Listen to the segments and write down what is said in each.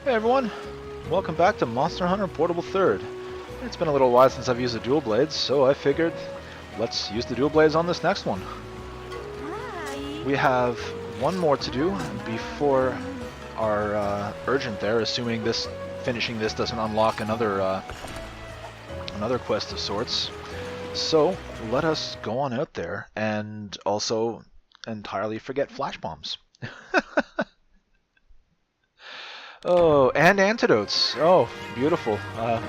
Hey everyone, welcome back to Monster Hunter Portable Third. It's been a little while since I've used the dual blades, so I figured let's use the dual blades on this next one. We have one more to do before our urgent there, assuming finishing this doesn't unlock another quest of sorts. So let us go on out there and also entirely forget flash bombs. Oh, and antidotes. Oh, beautiful. I'm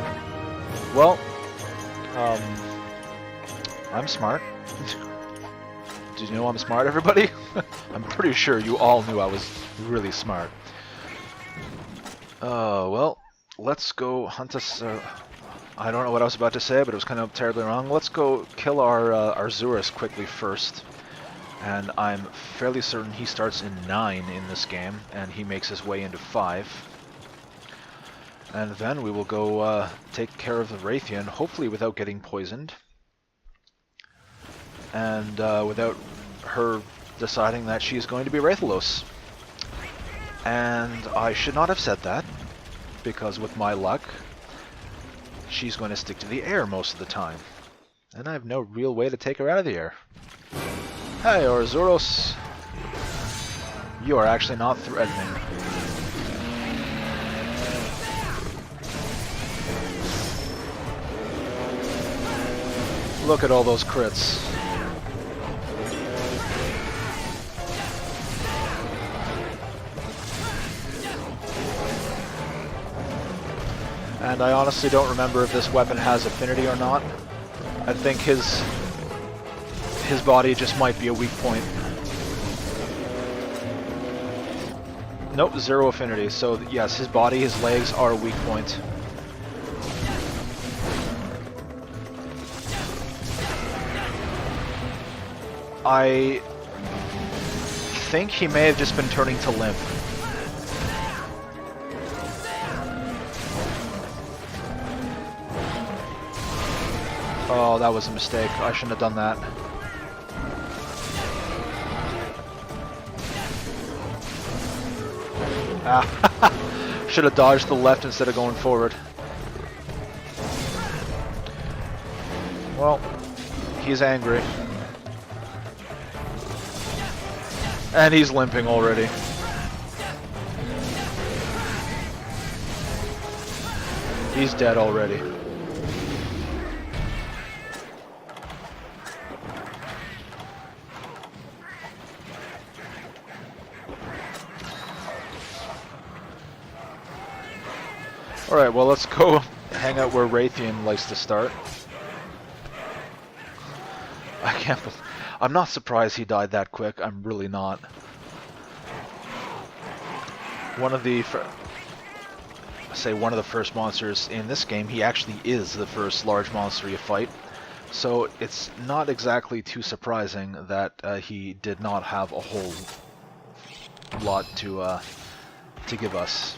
smart. Did you know I'm smart, everybody? I'm pretty sure you all knew I was really smart. Well, let's go hunt us... I don't know what I was about to say, but it was kind of terribly wrong. Let's go kill our Zurus quickly first. And I'm fairly certain he starts in 9 in this game, and he makes his way into 5. And then we will go take care of the Raytheon, hopefully without getting poisoned. And without her deciding that she's going to be Rathalos. And I should not have said that, because with my luck, she's going to stick to the air most of the time. And I have no real way to take her out of the air. Hey, Ouroboros. You are actually not threatening. Look at all those crits. And I honestly don't remember if this weapon has affinity or not. I think his body just might be a weak point. Nope, 0 affinity. So yes, his body, his legs are a weak point. I think he may have just been turning to limp. Oh, that was a mistake. I shouldn't have done that. Ah, should have dodged the left instead of going forward. Well, he's angry. And he's limping already. He's dead already. Alright, well let's go hang out where Raytheon likes to start. I can't believe... I'm not surprised he died that quick. I'm really not. One of the first monsters in this game, he actually is the first large monster you fight. So it's not exactly too surprising that he did not have a whole lot to give us.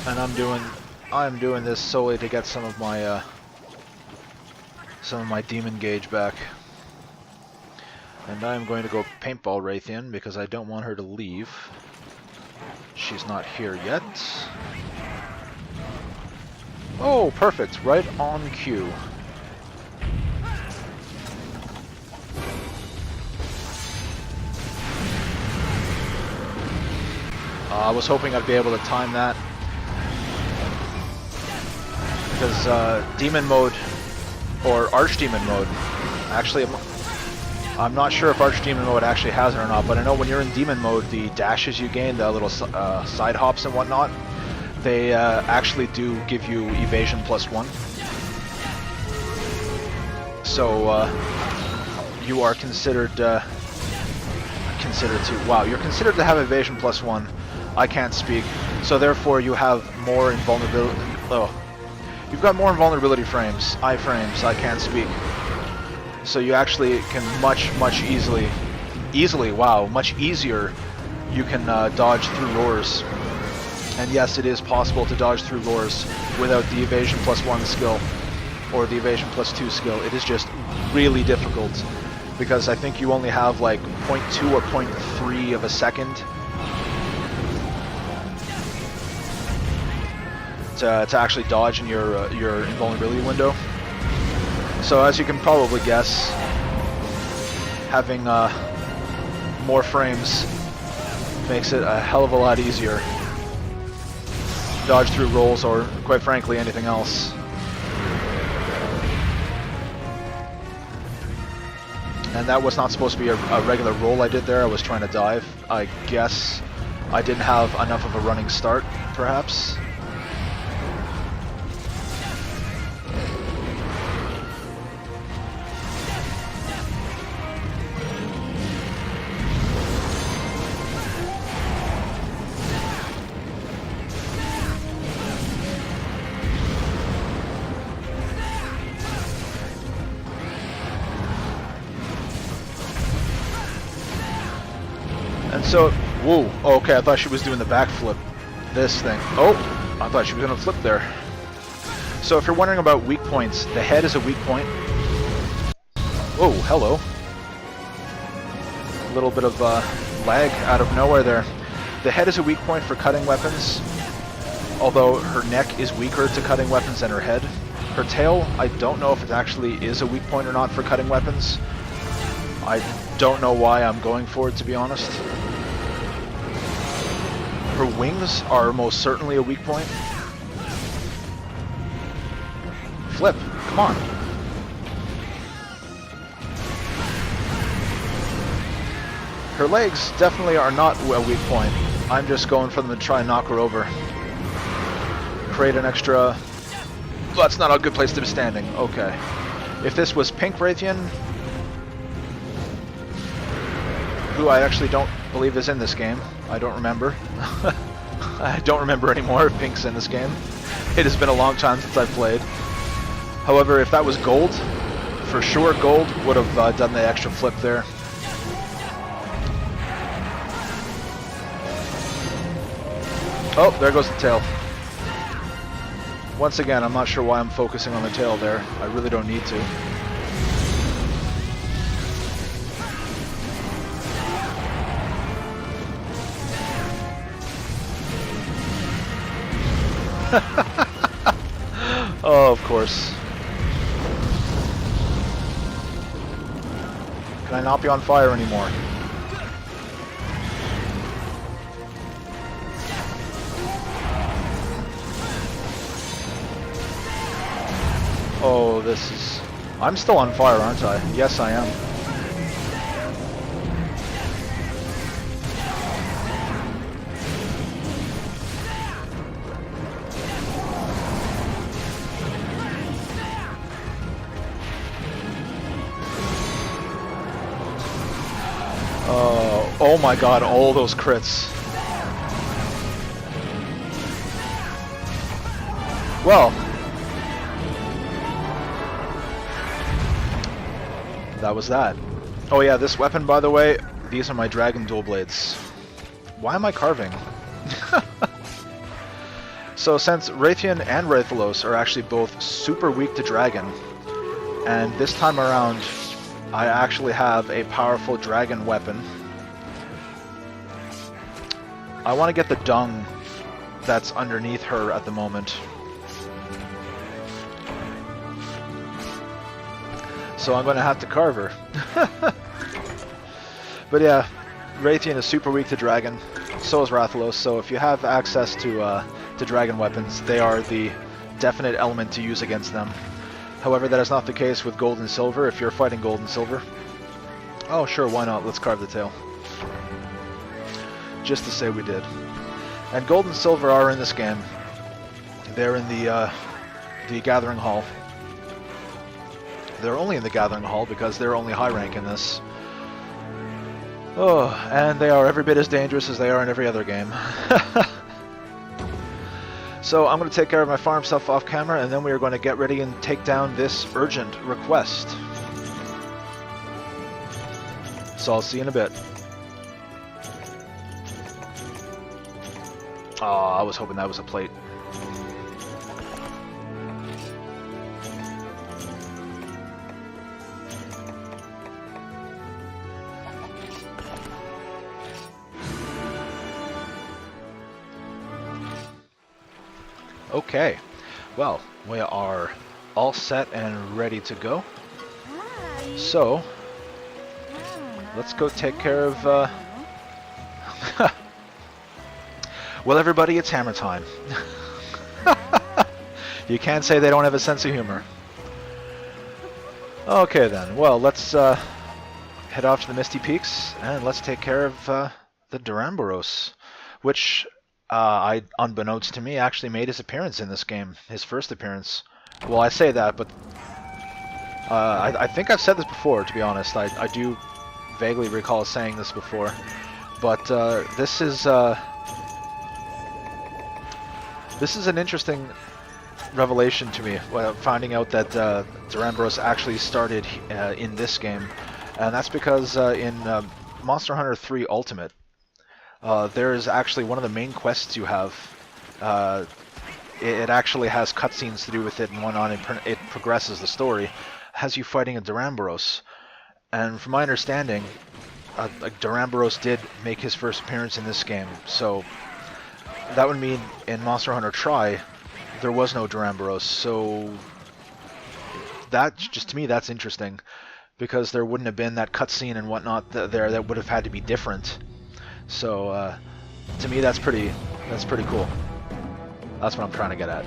And I'm doing this solely to get some of my demon gauge back. And I'm going to go paintball Raytheon because I don't want her to leave. She's not here yet. Oh, perfect! Right on cue. I was hoping I'd be able to time that. Because Demon Mode, or Archdemon Mode, actually, I'm not sure if Archdemon Mode actually has it or not, but I know when you're in Demon Mode, the dashes you gain, the little side hops and whatnot, they actually do give you evasion +1. So you are considered to, wow, you're considered to have evasion +1. I can't speak. So therefore you have more invulnerability. Oh. You've got more invulnerability frames, iframes, I can't speak. So you actually can much easily, wow, much easier, you can dodge through yours And yes, it is possible to dodge through roars without the evasion +1 skill or the evasion +2 skill. It is just really difficult because I think you only have like 0.2 or 0.3 of a second to actually dodge in your invulnerability window. So as you can probably guess, having more frames makes it a hell of a lot easier to dodge through rolls or, quite frankly, anything else. And that was not supposed to be a regular roll I did there. I was trying to dive. I guess I didn't have enough of a running start, perhaps. And so, whoa, oh, okay, I thought she was doing the backflip. This thing. Oh, I thought she was going to flip there. So if you're wondering about weak points, the head is a weak point. Oh, hello. A little bit of lag out of nowhere there. The head is a weak point for cutting weapons, although her neck is weaker to cutting weapons than her head. Her tail, I don't know if it actually is a weak point or not for cutting weapons. I don't know why I'm going for it, to be honest. Her wings are most certainly a weak point. Flip, come on. Her legs definitely are not a weak point. I'm just going for them to try and knock her over. Create an extra... Well, that's not a good place to be standing. Okay. If this was Pink Raytheon, who I actually don't believe is in this game. I don't remember. I don't remember anymore if Pink's in this game. It has been a long time since I've played. However, if that was Gold, for sure Gold would have done the extra flip there. Oh, there goes the tail. Once again, I'm not sure why I'm focusing on the tail there. I really don't need to. Oh, of course. Can I not be on fire anymore? Oh, this is... I'm still on fire, aren't I? Yes, I am. Oh my god, all those crits. Well, that was that. Oh yeah, this weapon, by the way, these are my dragon dual blades. Why am I carving? So since Raytheon and Rathalos are actually both super weak to dragon, and this time around I actually have a powerful dragon weapon, I want to get the dung that's underneath her at the moment. So I'm going to have to carve her. But yeah, Raytheon is super weak to dragon, so is Rathalos, so if you have access to dragon weapons, they are the definite element to use against them. However, that is not the case with gold and silver if you're fighting gold and silver. Oh sure, why not? Let's carve the tail. Just to say we did. And gold and silver are in this game. They're in the Gathering Hall. They're only in the Gathering Hall because they're only high rank in this. Oh, and they are every bit as dangerous as they are in every other game. So I'm going to take care of my farm stuff off camera, and then we are going to get ready and take down this urgent request. So I'll see you in a bit. I was hoping that was a plate. Okay, well, we are all set and ready to go. So, let's go take care of, well, everybody, it's hammer time. You can't say they don't have a sense of humor. Okay then, well, let's head off to the Misty Peaks and let's take care of the Duramboros, which unbeknownst to me, actually made his appearance in this game, his first appearance. Well, I say that, but I think I've said this before, to be honest. I do vaguely recall saying this before, but this is an interesting revelation to me, finding out that Duramboros actually started in this game, and that's because in Monster Hunter 3 Ultimate, there is actually one of the main quests you have. It actually has cutscenes to do with it and whatnot. It progresses the story, has you fighting a Duramboros. And from my understanding, Duramboros did make his first appearance in this game. So that would mean in Monster Hunter Tri, there was no Duramboros. So that, just to me, that's interesting, because there wouldn't have been that cutscene and whatnot there that would have had to be different. So, to me, that's pretty cool. That's what I'm trying to get at.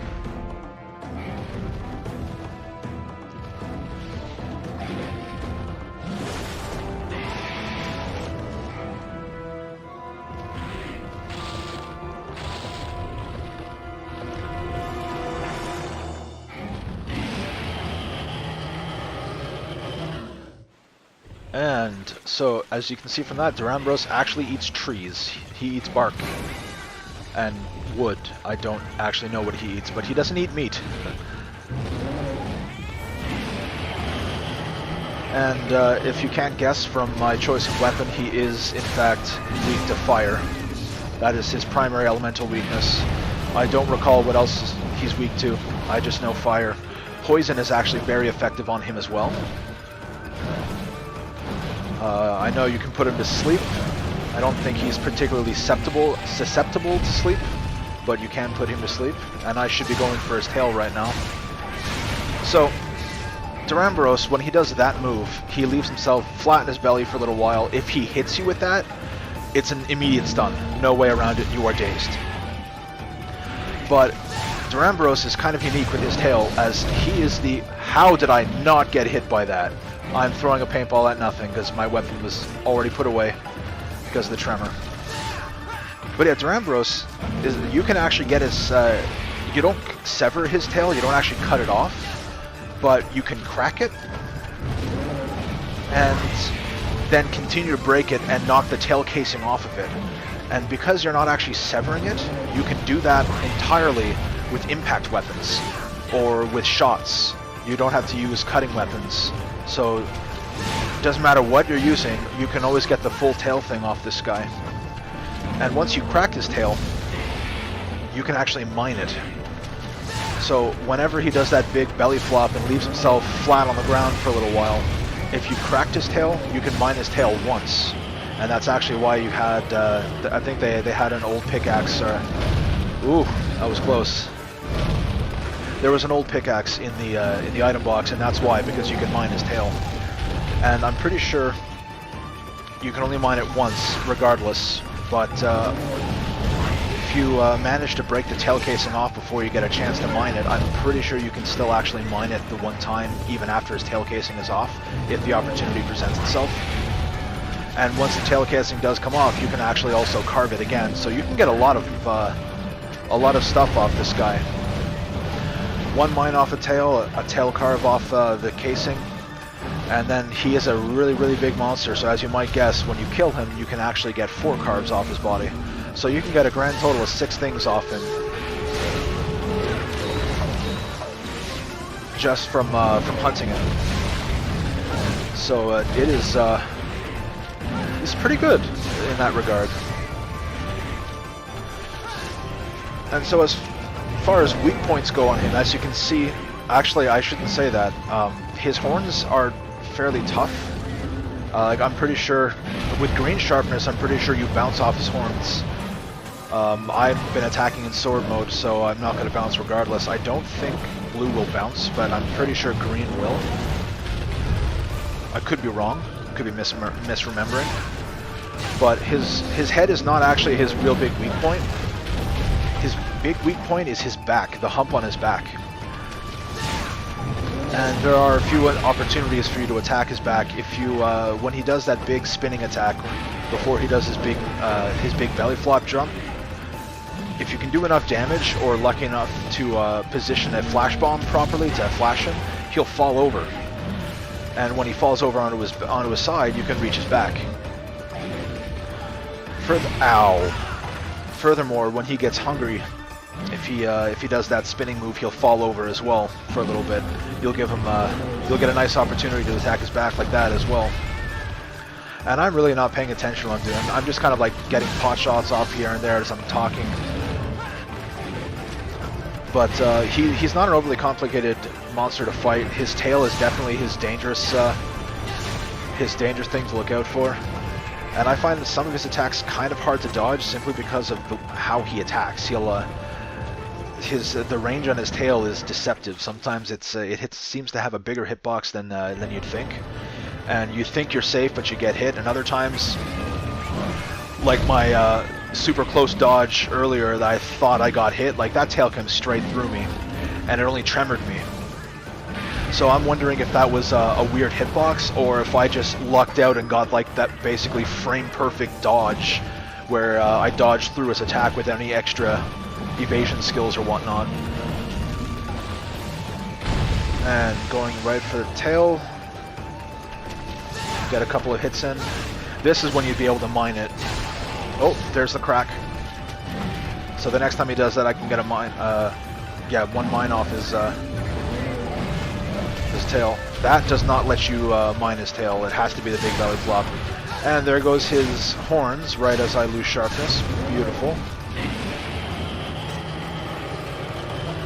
And so, as you can see from that, Duramboros actually eats trees. He eats bark and wood. I don't actually know what he eats, but he doesn't eat meat. And if you can't guess from my choice of weapon, he is, in fact, weak to fire. That is his primary elemental weakness. I don't recall what else he's weak to. I just know fire. Poison is actually very effective on him as well. I know you can put him to sleep. I don't think he's particularly susceptible to sleep, but you can put him to sleep, and I should be going for his tail right now. So, Duramboros, when he does that move, he leaves himself flat in his belly for a little while. If he hits you with that, it's an immediate stun. No way around it, you are dazed. But Duramboros is kind of unique with his tail, as he is the, how did I not get hit by that? I'm throwing a paintball at nothing because my weapon was already put away because of the tremor. But yeah, Duramboros, you can actually get his, you don't sever his tail, you don't actually cut it off, but you can crack it and then continue to break it and knock the tail casing off of it. And because you're not actually severing it, you can do that entirely with impact weapons or with shots. You don't have to use cutting weapons. So it doesn't matter what you're using, you can always get the full tail thing off this guy. And once you crack his tail, you can actually mine it. So whenever he does that big belly flop and leaves himself flat on the ground for a little while, if you cracked his tail, you can mine his tail once. And that's actually why you had, I think they had an old pickaxe. Ooh, that was close. There was an old pickaxe in the item box, and that's why, because you can mine his tail. And I'm pretty sure you can only mine it once, regardless. But if you manage to break the tail casing off before you get a chance to mine it, I'm pretty sure you can still actually mine it the one time, even after his tail casing is off, if the opportunity presents itself. And once the tail casing does come off, you can actually also carve it again. So you can get a lot of stuff off this guy. One mine off a tail carve off the casing, and then he is a really, really big monster, so as you might guess, when you kill him, you can actually get 4 carves off his body. So you can get a grand total of 6 things off him, just from hunting him. So it is it's pretty good in that regard. And so as far as weak points go on him, as you can see, actually I shouldn't say that. His horns are fairly tough. Like I'm pretty sure, with green sharpness, I'm pretty sure you bounce off his horns. I've been attacking in sword mode, so I'm not going to bounce regardless. I don't think blue will bounce, but I'm pretty sure green will. I could be wrong, could be misremembering. But his head is not actually his real big weak point. His big weak point is his back, the hump on his back. And there are a few opportunities for you to attack his back. If you, when he does that big spinning attack, before he does his big belly flop jump, if you can do enough damage or lucky enough to position a flash bomb properly to flash him, he'll fall over. And when he falls over onto his side, you can reach his back. Furthermore, when he gets hungry, if he does that spinning move, he'll fall over as well for a little bit. You'll get a nice opportunity to attack his back like that as well. And I'm really not paying attention to what I'm doing. I'm just kind of like getting pot shots off here and there as I'm talking. But he's not an overly complicated monster to fight. His tail is definitely his dangerous thing to look out for. And I find that some of his attacks kind of hard to dodge simply because of how he attacks. He'll the range on his tail is deceptive. Sometimes it seems to have a bigger hitbox than you'd think, and you think you're safe, but you get hit. And other times, like my super close dodge earlier, that I thought I got hit, like that tail came straight through me, and it only tremored me. So I'm wondering if that was a weird hitbox, or if I just lucked out and got like that basically frame perfect dodge, where I dodged through his attack with any extra evasion skills or whatnot. And going right for the tail. Get a couple of hits in. This is when you'd be able to mine it. Oh, there's the crack. So the next time he does that, I can get a mine. Yeah, one mine off his tail. That does not let you mine his tail. It has to be the big belly flop. And there goes his horns right as I lose sharpness. Beautiful.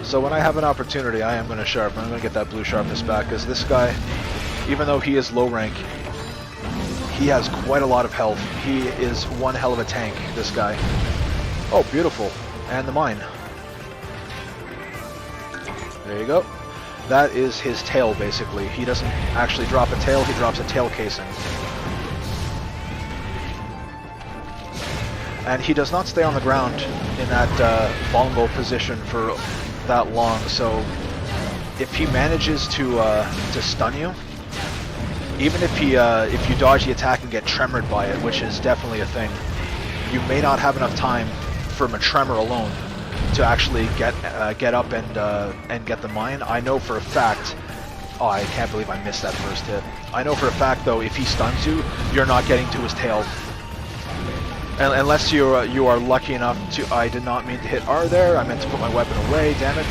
So when I have an opportunity, I am going to sharpen. I'm going to get that blue sharpness back, because this guy, even though he is low rank, he has quite a lot of health. He is one hell of a tank, this guy. Oh, beautiful. And the mine. There you go. That is his tail, basically. He doesn't actually drop a tail, he drops a tail casing. And he does not stay on the ground in that vulnerable position for that long, so if he manages to stun you, even if you dodge the attack and get tremored by it, which is definitely a thing, you may not have enough time from a tremor alone to actually get up and get the mine. I know for a fact. Oh, I can't believe I missed that first hit. I know for a fact though, if he stuns you, you're not getting to his tail. Unless you are lucky enough to... I did not mean to hit R there. I meant to put my weapon away. Damn it.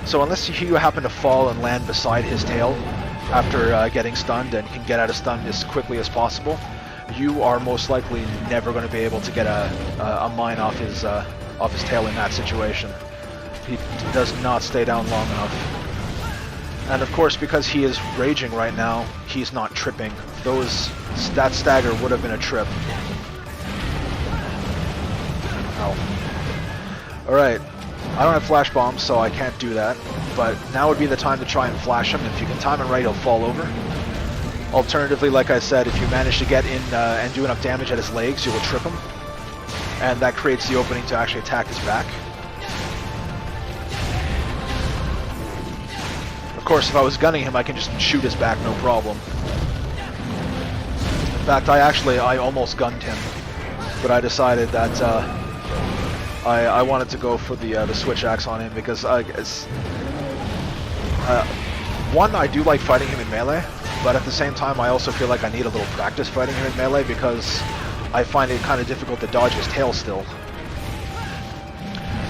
So unless you happen to fall and land beside his tail after getting stunned and can get out of stun as quickly as possible, you are most likely never going to be able to get a mine off his tail in that situation. He does not stay down long enough. And of course, because he is raging right now, he's not tripping. That stagger would have been a trip. Alright, I don't have flash bombs, so I can't do that, but now would be the time to try and flash him. If you can time him right, he'll fall over. Alternatively, like I said, if you manage to get in and do enough damage at his legs, you will trip him, and that creates the opening to actually attack his back. Of course, if I was gunning him, I can just shoot his back, no problem. In fact, I almost gunned him, but I decided that I wanted to go for the switch axe on him because one, I do like fighting him in melee, but at the same time I also feel like I need a little practice fighting him in melee because I find it kind of difficult to dodge his tail still.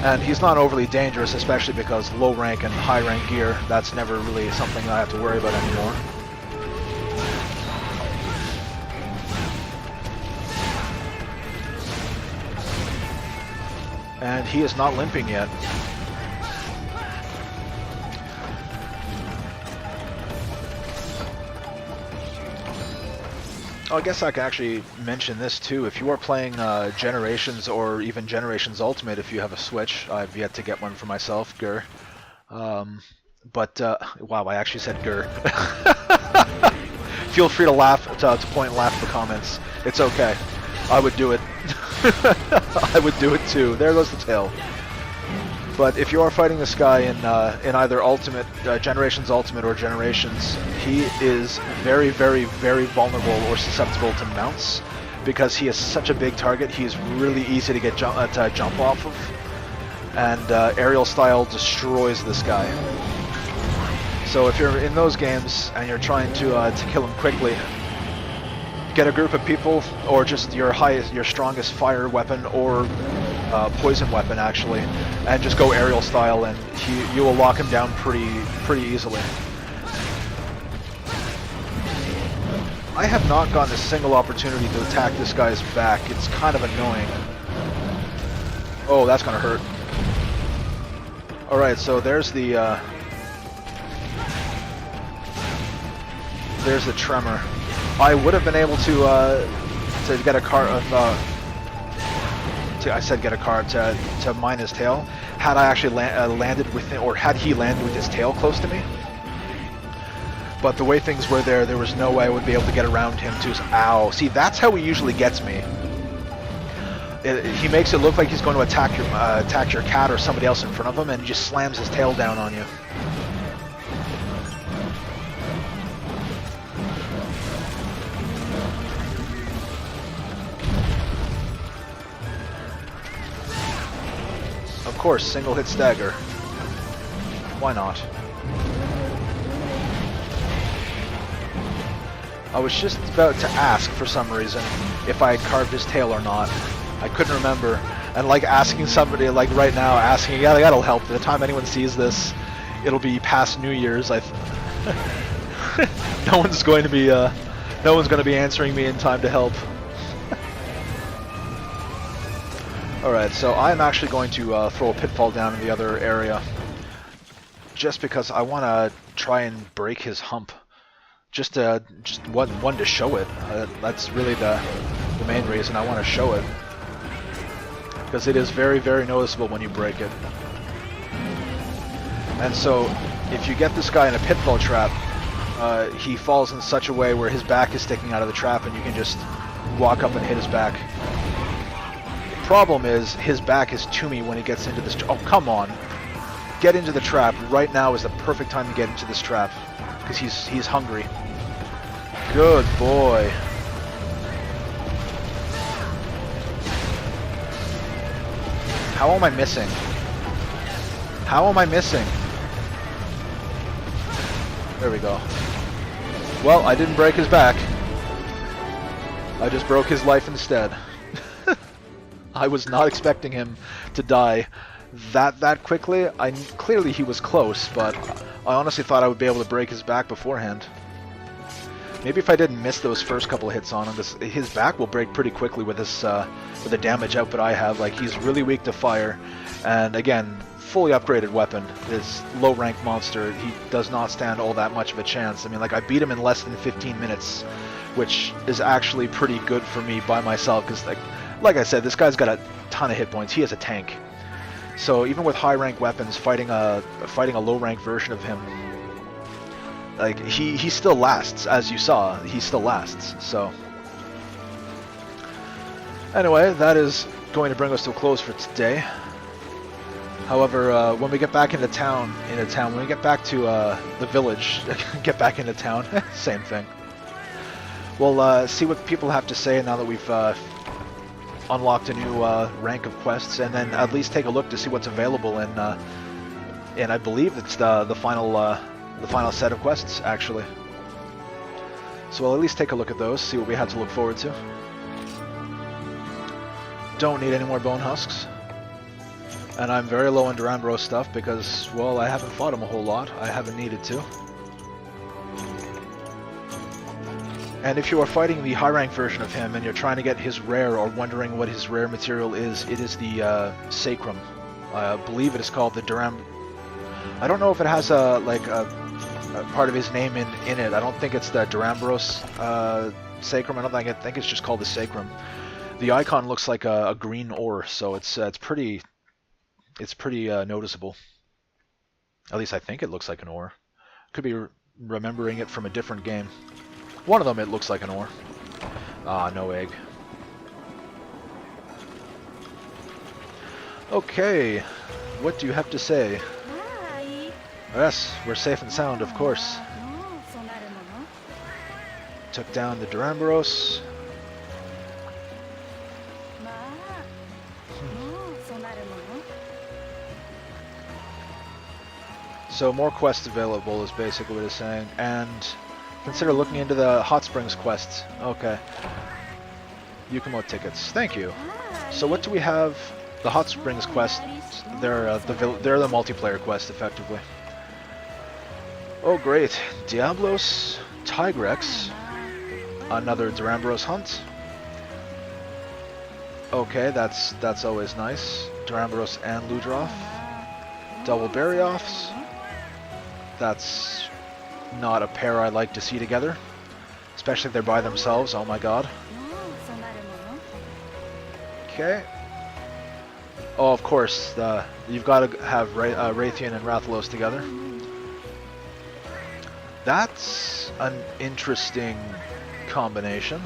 And he's not overly dangerous, especially because low rank and high rank gear, that's never really something that I have to worry about anymore. and he is not limping yet. Oh, I guess I can actually mention this too. If you are playing Generations or even Generations Ultimate, if you have a Switch, I've yet to get one for myself, grr. Wow, I actually said grr. Feel free to laugh, to point and laugh in the comments. It's okay. I would do it. I would do it too. There goes the tail. But if you are fighting this guy in either Ultimate, Generations Ultimate or Generations, he is very, very, very vulnerable or susceptible to mounts because he is such a big target. He's really easy to get jump off of, and aerial style destroys this guy. So if you're in those games and you're trying to kill him quickly, get a group of people or just your strongest fire weapon or poison weapon actually, and just go aerial style, and you will lock him down pretty easily. I have not gotten a single opportunity to attack this guy's back. It's kind of annoying. Oh, that's gonna hurt. Alright, so there's the tremor. I would have been able to get a card of to mine his tail had I actually landed with him, or had he landed with his tail close to me. But the way things were there was no way I would be able to get around him too. Ow! See, that's how he usually gets me. He makes it look like he's going to attack your cat or somebody else in front of him, and he just slams his tail down on you. Of course, single hit stagger. Why not? I was just about to ask for some reason if I had carved his tail or not. I couldn't remember. And like asking somebody, like right now, asking, yeah, that'll help. By the time anyone sees this, it'll be past New Year's. no one's going to be answering me in time to help. Alright, so I'm actually going to throw a pitfall down in the other area, just because I want to try and break his hump. Just one to show it. That's really the main reason I want to show it, because it is very, very noticeable when you break it. And so, if you get this guy in a pitfall trap, he falls in such a way where his back is sticking out of the trap, and you can just walk up and hit his back. Problem is, his back is to me when he gets into this. Oh, come on! Get into the trap. Right now is the perfect time to get into this trap, because he's hungry. Good boy. How am I missing? How am I missing? There we go. Well, I didn't break his back. I just broke his life instead. I was not expecting him to die that quickly. Clearly he was close, but I honestly thought I would be able to break his back beforehand. Maybe if I didn't miss those first couple of hits on him, his back will break pretty quickly with this with the damage output I have. Like, he's really weak to fire, and again, fully upgraded weapon. This low rank monster, he does not stand all that much of a chance. I mean, like, I beat him in less than 15 minutes, which is actually pretty good for me by myself, because like I said, this guy's got a ton of hit points. He is a tank. So even with high rank weapons, fighting a low rank version of him, like, he still lasts, as you saw. He still lasts. So anyway, that is going to bring us to a close for today. However, when we get back into town, when we get back to the village, get back into town, same thing. We'll see what people have to say now that we've unlocked a new rank of quests, and then at least take a look to see what's available in and I believe it's the final set of quests, actually. So we'll at least take a look at those, see what we had to look forward to. Don't need any more bone husks, and I'm very low on Durambro stuff because, well, I haven't fought him a whole lot. I haven't needed to. And if you are fighting the high rank version of him and you're trying to get his rare or wondering what his rare material is, it is the Sacrum. I believe it is called the Duram. I don't know if it has a part of his name in it. I don't think it's the Durambros Sacrum. I think it's just called the Sacrum. The icon looks like a green ore, so it's pretty noticeable. At least I think it looks like an ore. Could be remembering it from a different game. One of them it looks like an ore. Ah, no egg. Okay, what do you have to say? Yes, we're safe and sound, of course. Took down the Duramboros. So more quests available is basically what it's saying, and consider looking into the Hot Springs quests. Okay. Yukumo tickets. Thank you. So what do we have? The Hot Springs quest. They're the multiplayer quest, effectively. Oh great, Diablos, Tigrex, another Duramboros hunt. Okay, that's always nice. Duramboros and Ludroth. Double Barioffs. That's not a pair I'd like to see together, especially if they're by themselves. Oh my god. Okay. Oh, of course, you've got to have Raytheon and Rathalos together. That's an interesting combination.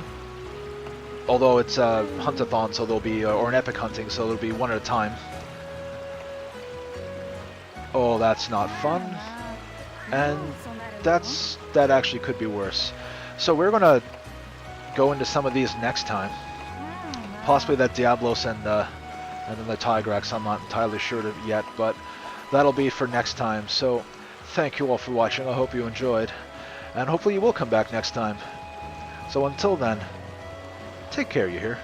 Although it's a hunt-a-thon, so there'll be, or an epic hunting, so there'll be one at a time. Oh, that's not fun. And that actually could be worse. So we're gonna go into some of these next time. Possibly that Diablos and then the Tigrex. I'm not entirely sure yet, but that'll be for next time. So thank you all for watching. I hope you enjoyed, and hopefully you will come back next time. So until then, take care, you hear?